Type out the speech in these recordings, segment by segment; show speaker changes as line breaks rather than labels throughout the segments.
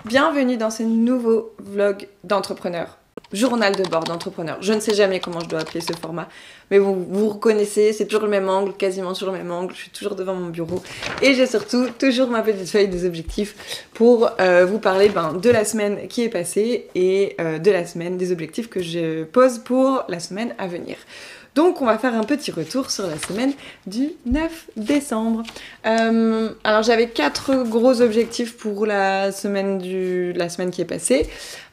Bienvenue dans ce nouveau vlog d'entrepreneur, journal de bord d'entrepreneur. Je ne sais jamais comment je dois appeler ce format, mais vous reconnaissez, c'est toujours le même angle, quasiment sur le même angle, je suis toujours devant mon bureau et j'ai surtout toujours ma petite feuille des objectifs pour vous parler de la semaine qui est passée et de la semaine, des objectifs que je pose pour la semaine à venir. Donc on va faire un petit retour sur la semaine du 9 décembre. Alors j'avais 4 gros objectifs pour la semaine qui est passée.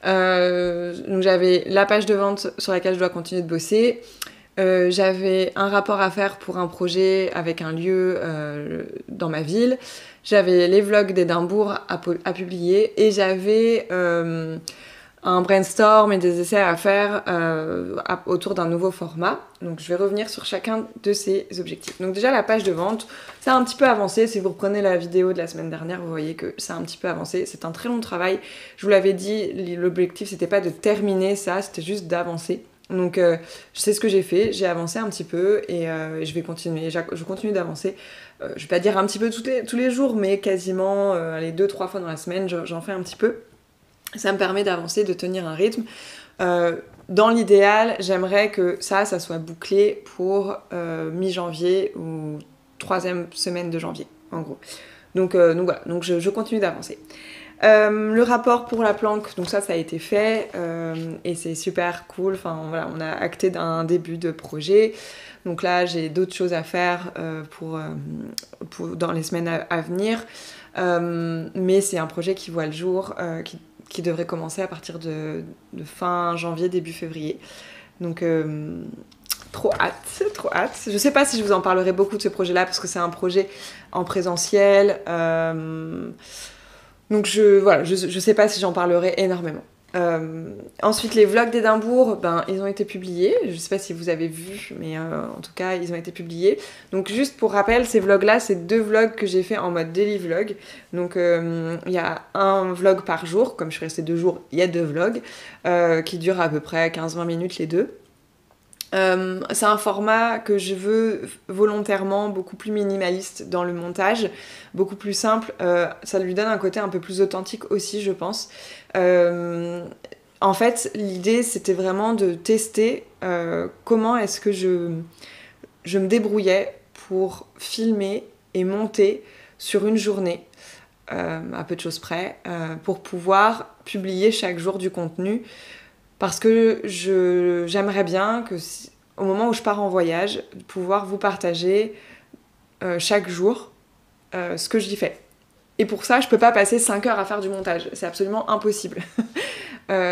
Donc j'avais la page de vente sur laquelle je dois continuer de bosser. J'avais un rapport à faire pour un projet avec un lieu dans ma ville. J'avais les vlogs d'Édimbourg à publier et j'avais un brainstorm et des essais à faire autour d'un nouveau format. Donc je vais revenir sur chacun de ces objectifs. Donc déjà la page de vente, ça a un petit peu avancé. Si vous reprenez la vidéo de la semaine dernière, vous voyez que ça a un petit peu avancé. C'est un très long travail. Je vous l'avais dit, l'objectif c'était pas de terminer ça, c'était juste d'avancer. Donc je sais ce que j'ai fait, j'ai avancé un petit peu et je vais continuer. Je continue d'avancer. Je vais pas dire un petit peu tous les jours, mais quasiment 2-3 fois dans la semaine, j'en fais un petit peu. Ça me permet d'avancer, de tenir un rythme. Dans l'idéal, j'aimerais que ça soit bouclé pour mi-janvier ou 3e semaine de janvier, en gros. Donc voilà, donc je continue d'avancer. Le rapport pour la planque, donc ça a été fait et c'est super cool. Enfin voilà, on a acté d'un début de projet. Donc là, j'ai d'autres choses à faire dans les semaines à venir. Mais c'est un projet qui voit le jour, qui devrait commencer à partir de fin janvier, début février. Donc trop hâte. Je sais pas si je vous en parlerai beaucoup de ce projet-là parce que c'est un projet en présentiel. Donc je sais pas si j'en parlerai énormément. Ensuite, les vlogs d'Édimbourg, ils ont été publiés. Je sais pas si vous avez vu, mais en tout cas, ils ont été publiés. Donc, juste pour rappel, ces vlogs-là, c'est 2 vlogs que j'ai fait en mode daily vlog. Donc, il y a un vlog par jour. Comme je suis restée 2 jours, il y a 2 vlogs qui durent à peu près 15-20 minutes les deux. C'est un format que je veux volontairement beaucoup plus minimaliste dans le montage, beaucoup plus simple. Ça lui donne un côté un peu plus authentique aussi, je pense. En fait, l'idée, c'était vraiment de tester comment est-ce que je me débrouillais pour filmer et monter sur une journée, à peu de choses près, pour pouvoir publier chaque jour du contenu. Parce que j'aimerais bien que, au moment où je pars en voyage, pouvoir vous partager chaque jour ce que j'y fais. Et pour ça, je peux pas passer 5 heures à faire du montage. C'est absolument impossible.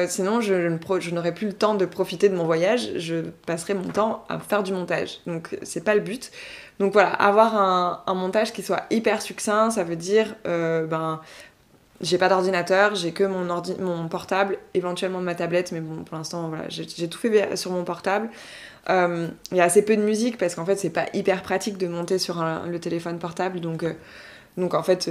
Sinon, je n'aurais plus le temps de profiter de mon voyage. Je passerai mon temps à faire du montage. Donc, c'est pas le but. Donc voilà, avoir un montage qui soit hyper succinct, ça veut dire... j'ai pas d'ordinateur, j'ai que mon portable, éventuellement ma tablette, mais bon, pour l'instant, voilà, j'ai tout fait sur mon portable. Il y a assez peu de musique parce qu'en fait, c'est pas hyper pratique de monter sur le téléphone portable, donc en fait,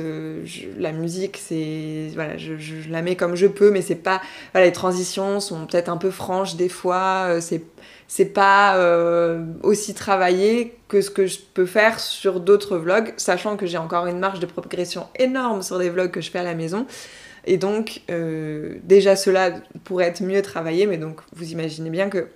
la musique, c'est voilà, je la mets comme je peux, mais c'est pas. Voilà, les transitions sont peut-être un peu franches des fois. C'est pas aussi travaillé que ce que je peux faire sur d'autres vlogs, sachant que j'ai encore une marge de progression énorme sur les vlogs que je fais à la maison. Et donc, déjà cela pourrait être mieux travaillé, mais donc vous imaginez bien que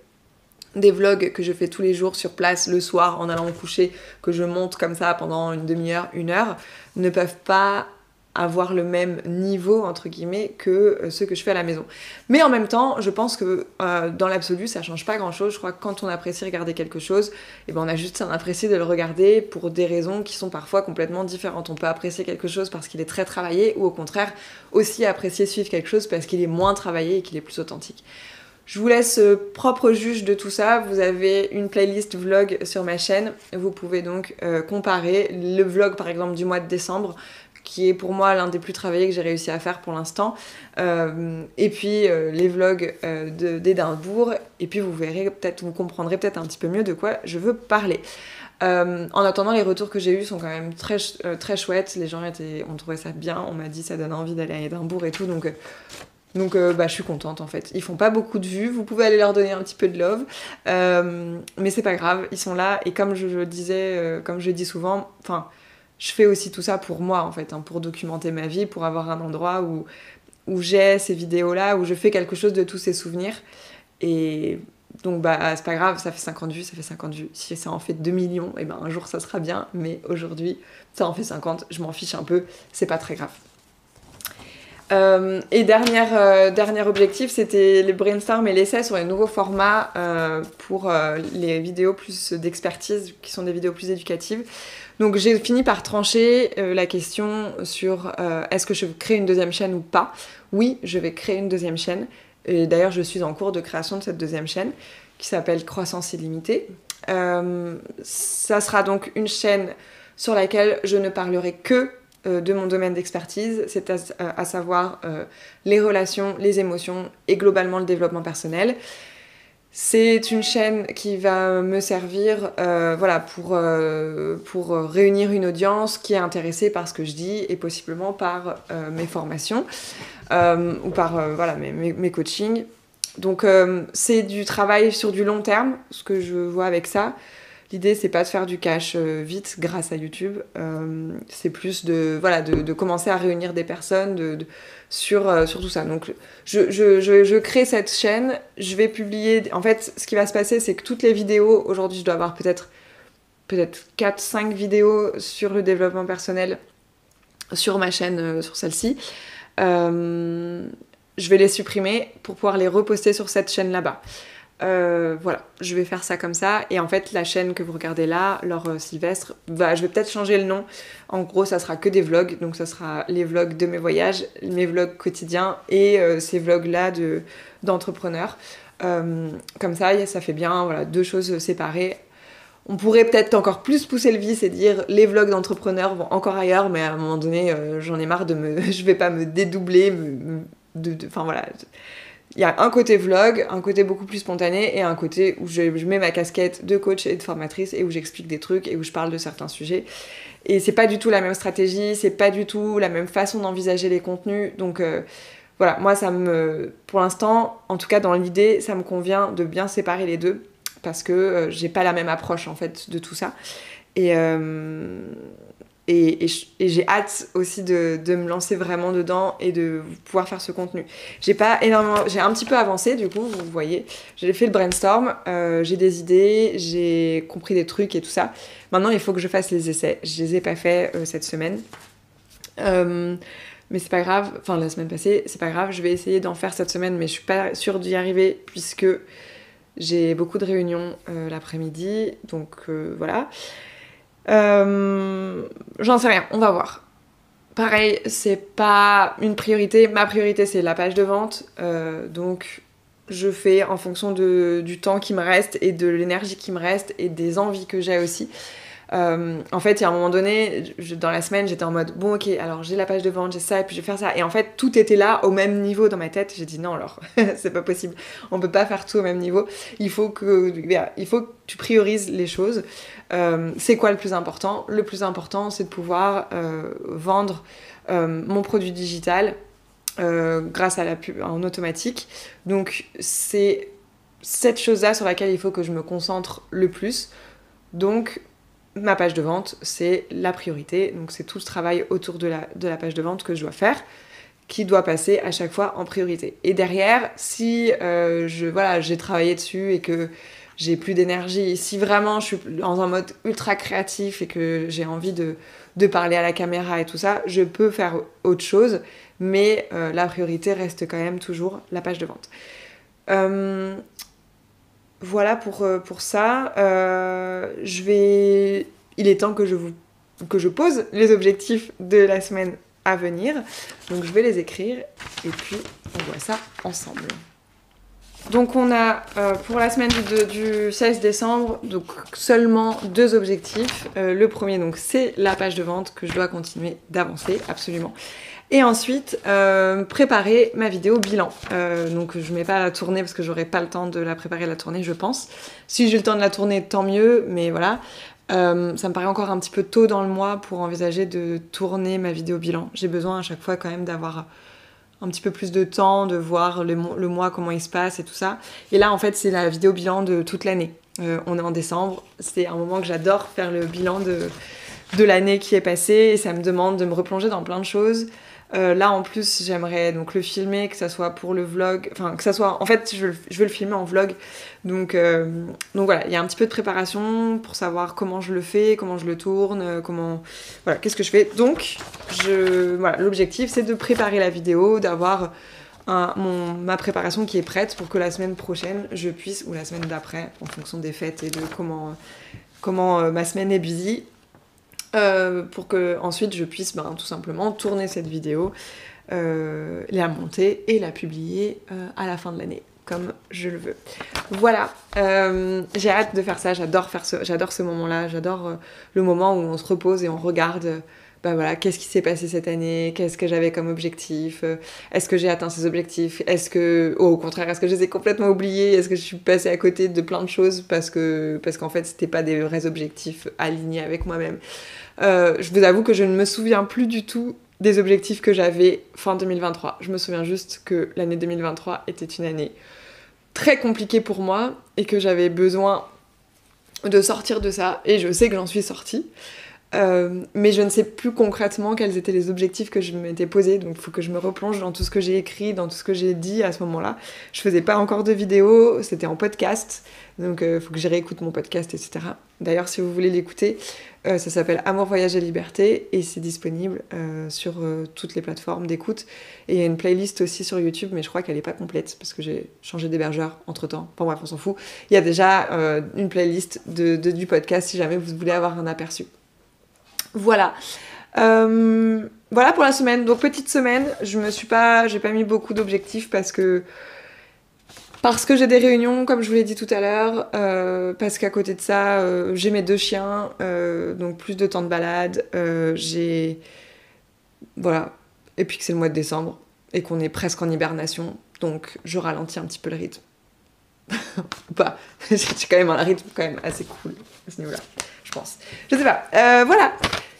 des vlogs que je fais tous les jours sur place, le soir, en allant me coucher, que je monte comme ça pendant une demi-heure, 1 heure, ne peuvent pas avoir le même niveau, entre guillemets, que ceux que je fais à la maison. Mais en même temps, je pense que dans l'absolu, ça change pas grand-chose. Je crois que quand on apprécie regarder quelque chose, on a juste à apprécier de le regarder pour des raisons qui sont parfois complètement différentes. On peut apprécier quelque chose parce qu'il est très travaillé, ou au contraire, aussi apprécier suivre quelque chose parce qu'il est moins travaillé et qu'il est plus authentique. Je vous laisse propre juge de tout ça. Vous avez une playlist vlog sur ma chaîne. Vous pouvez donc comparer le vlog par exemple du mois de décembre, qui est pour moi l'un des plus travaillés que j'ai réussi à faire pour l'instant. Et puis les vlogs d'Édimbourg. Et puis vous comprendrez peut-être un petit peu mieux de quoi je veux parler. En attendant, les retours que j'ai eus sont quand même très, très chouettes. Les gens ont trouvé ça bien. On m'a dit ça donne envie d'aller à Édimbourg et tout. Donc je suis contente en fait. Ils font pas beaucoup de vues, vous pouvez aller leur donner un petit peu de love, mais c'est pas grave, ils sont là et comme je disais, comme je dis souvent, je fais aussi tout ça pour moi en fait, pour documenter ma vie, pour avoir un endroit où où j'ai ces vidéos-là, où je fais quelque chose de tous ces souvenirs. Et donc c'est pas grave, ça fait 50 vues, ça fait 50 vues. Si ça en fait 2 millions, et ben un jour ça sera bien, mais aujourd'hui ça en fait 50, je m'en fiche un peu, c'est pas très grave. Et dernier objectif, c'était les brainstorms et l'essai sur les nouveaux formats pour les vidéos plus d'expertise, qui sont des vidéos plus éducatives. Donc j'ai fini par trancher la question sur est-ce que je crée une deuxième chaîne ou pas. Oui, je vais créer une deuxième chaîne. Et d'ailleurs, je suis en cours de création de cette deuxième chaîne qui s'appelle Croissance illimitée. Ça sera donc une chaîne sur laquelle je ne parlerai que de mon domaine d'expertise, c'est à savoir les relations, les émotions et globalement le développement personnel. C'est une chaîne qui va me servir pour réunir une audience qui est intéressée par ce que je dis et possiblement par mes formations ou par mes coachings. Donc c'est du travail sur du long terme, ce que je vois avec ça. L'idée, c'est pas de faire du cash vite grâce à YouTube, c'est plus de commencer à réunir des personnes sur tout ça. Donc, je crée cette chaîne, je vais publier... En fait, ce qui va se passer, c'est que toutes les vidéos, aujourd'hui, je dois avoir peut-être 4-5 vidéos sur le développement personnel sur ma chaîne, sur celle-ci. Je vais les supprimer pour pouvoir les reposter sur cette chaîne là-bas. Voilà, je vais faire ça comme ça. Et en fait, la chaîne que vous regardez là, Laure Sylvestre, je vais peut-être changer le nom. En gros, ça sera que des vlogs. Donc, ça sera les vlogs de mes voyages, mes vlogs quotidiens et ces vlogs-là d'entrepreneurs. Comme ça fait bien, deux choses séparées. On pourrait peut-être encore plus pousser le vice et dire les vlogs d'entrepreneurs vont encore ailleurs, mais à un moment donné, j'en ai marre je vais pas me dédoubler, il y a un côté vlog, un côté beaucoup plus spontané et un côté où je mets ma casquette de coach et de formatrice et où j'explique des trucs et où je parle de certains sujets. Et c'est pas du tout la même stratégie, c'est pas du tout la même façon d'envisager les contenus. Donc moi pour l'instant, en tout cas dans l'idée, ça me convient de bien séparer les deux parce que j'ai pas la même approche en fait de tout ça. Et j'ai hâte aussi de me lancer vraiment dedans et de pouvoir faire ce contenu. J'ai un petit peu avancé du coup, vous voyez. J'ai fait le brainstorm, j'ai des idées, j'ai compris des trucs et tout ça. Maintenant, il faut que je fasse les essais. Je les ai pas fait cette semaine. Mais c'est pas grave, enfin la semaine passée, c'est pas grave. Je vais essayer d'en faire cette semaine, mais je suis pas sûre d'y arriver puisque j'ai beaucoup de réunions l'après-midi. Donc voilà. J'en sais rien, on va voir. Pareil, c'est pas une priorité. Ma priorité, c'est la page de vente. Donc, je fais en fonction du temps qui me reste et de l'énergie qui me reste et des envies que j'ai aussi. En fait, il y a un moment donné, dans la semaine, j'étais en mode bon, ok, alors j'ai la page de vente, j'ai ça, et puis je vais faire ça. Et en fait, tout était là au même niveau dans ma tête. J'ai dit non, alors, c'est pas possible. On peut pas faire tout au même niveau. Il faut que tu priorises les choses. C'est quoi le plus important ? Le plus important, c'est de pouvoir vendre mon produit digital grâce à la pub en automatique. Donc, c'est cette chose-là sur laquelle il faut que je me concentre le plus. Donc, ma page de vente, c'est la priorité. Donc, c'est tout ce travail autour de la page de vente que je dois faire, qui doit passer à chaque fois en priorité. Et derrière, si j'ai travaillé dessus et que j'ai plus d'énergie, si vraiment je suis dans un mode ultra créatif et que j'ai envie de parler à la caméra et tout ça, je peux faire autre chose, mais la priorité reste quand même toujours la page de vente. Voilà pour ça. Il est temps que je pose les objectifs de la semaine à venir. Donc je vais les écrire et puis on voit ça ensemble. Donc on a pour la semaine du 16 décembre donc seulement 2 objectifs. Le premier donc c'est la page de vente que je dois continuer d'avancer absolument. Et ensuite, préparer ma vidéo bilan. Donc je mets pas la tournée parce que j'aurai pas le temps de la préparer la tournée, je pense. Si j'ai le temps de la tourner, tant mieux, mais voilà. Ça me paraît encore un petit peu tôt dans le mois pour envisager de tourner ma vidéo bilan. J'ai besoin à chaque fois quand même d'avoir un petit peu plus de temps, de voir le mois, comment il se passe et tout ça. Et là, en fait, c'est la vidéo bilan de toute l'année. On est en décembre, c'est un moment que j'adore faire le bilan de l'année qui est passée et ça me demande de me replonger dans plein de choses. Là en plus j'aimerais donc le filmer, que ça soit pour le vlog, enfin que ça soit, en fait je veux le filmer en vlog, donc voilà, il y a un petit peu de préparation pour savoir comment je le fais, comment je le tourne, voilà, qu'est-ce que je fais. Donc voilà, l'objectif c'est de préparer la vidéo, d'avoir ma préparation qui est prête pour que la semaine prochaine je puisse, ou la semaine d'après en fonction des fêtes et de comment ma semaine est busy, pour que ensuite je puisse tout simplement tourner cette vidéo, la monter et la publier à la fin de l'année comme je le veux. Voilà, j'ai hâte de faire ça, j'adore ce moment-là, j'adore le moment où on se repose et on regarde voilà, qu'est-ce qui s'est passé cette année, qu'est-ce que j'avais comme objectif, est-ce que j'ai atteint ces objectifs, au contraire, est-ce que je les ai complètement oubliés, est-ce que je suis passée à côté de plein de choses parce qu'en fait c'était pas des vrais objectifs alignés avec moi-même. Je vous avoue que je ne me souviens plus du tout des objectifs que j'avais fin 2023. Je me souviens juste que l'année 2023 était une année très compliquée pour moi et que j'avais besoin de sortir de ça, et je sais que j'en suis sortie. Mais je ne sais plus concrètement quels étaient les objectifs que je m'étais posés, donc il faut que je me replonge dans tout ce que j'ai écrit, dans tout ce que j'ai dit à ce moment-là. Je faisais pas encore de vidéos, c'était en podcast, donc il faut que je réécoute mon podcast, etc. D'ailleurs, si vous voulez l'écouter, ça s'appelle Amour, Voyage et Liberté, et c'est disponible sur toutes les plateformes d'écoute. Et il y a une playlist aussi sur YouTube, mais je crois qu'elle est pas complète, parce que j'ai changé d'hébergeur entre-temps. Enfin bref, on s'en fout. Il y a déjà une playlist du podcast, si jamais vous voulez avoir un aperçu. Voilà. Voilà pour la semaine. Donc petite semaine, j'ai pas mis beaucoup d'objectifs parce que j'ai des réunions, comme je vous l'ai dit tout à l'heure, parce qu'à côté de ça, j'ai mes 2 chiens, donc plus de temps de balade, voilà. Et puis que c'est le mois de décembre et qu'on est presque en hibernation, donc je ralentis un petit peu le rythme. Ou pas. J'ai quand même un rythme quand même assez cool à ce niveau-là, je pense. Je sais pas. Voilà.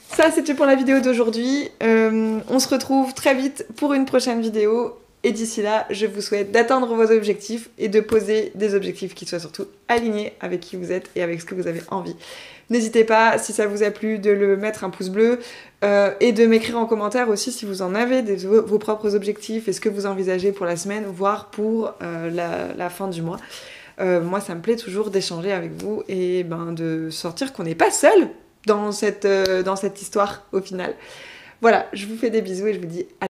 Ça, c'était pour la vidéo d'aujourd'hui. On se retrouve très vite pour une prochaine vidéo. Et d'ici là, je vous souhaite d'atteindre vos objectifs et de poser des objectifs qui soient surtout alignés avec qui vous êtes et avec ce que vous avez envie. N'hésitez pas, si ça vous a plu, de le mettre un pouce bleu et de m'écrire en commentaire aussi si vous en avez vos propres objectifs et ce que vous envisagez pour la semaine, voire pour la fin du mois. Moi, ça me plaît toujours d'échanger avec vous et de sortir qu'on n'est pas seul dans cette histoire au final. Voilà, je vous fais des bisous et je vous dis à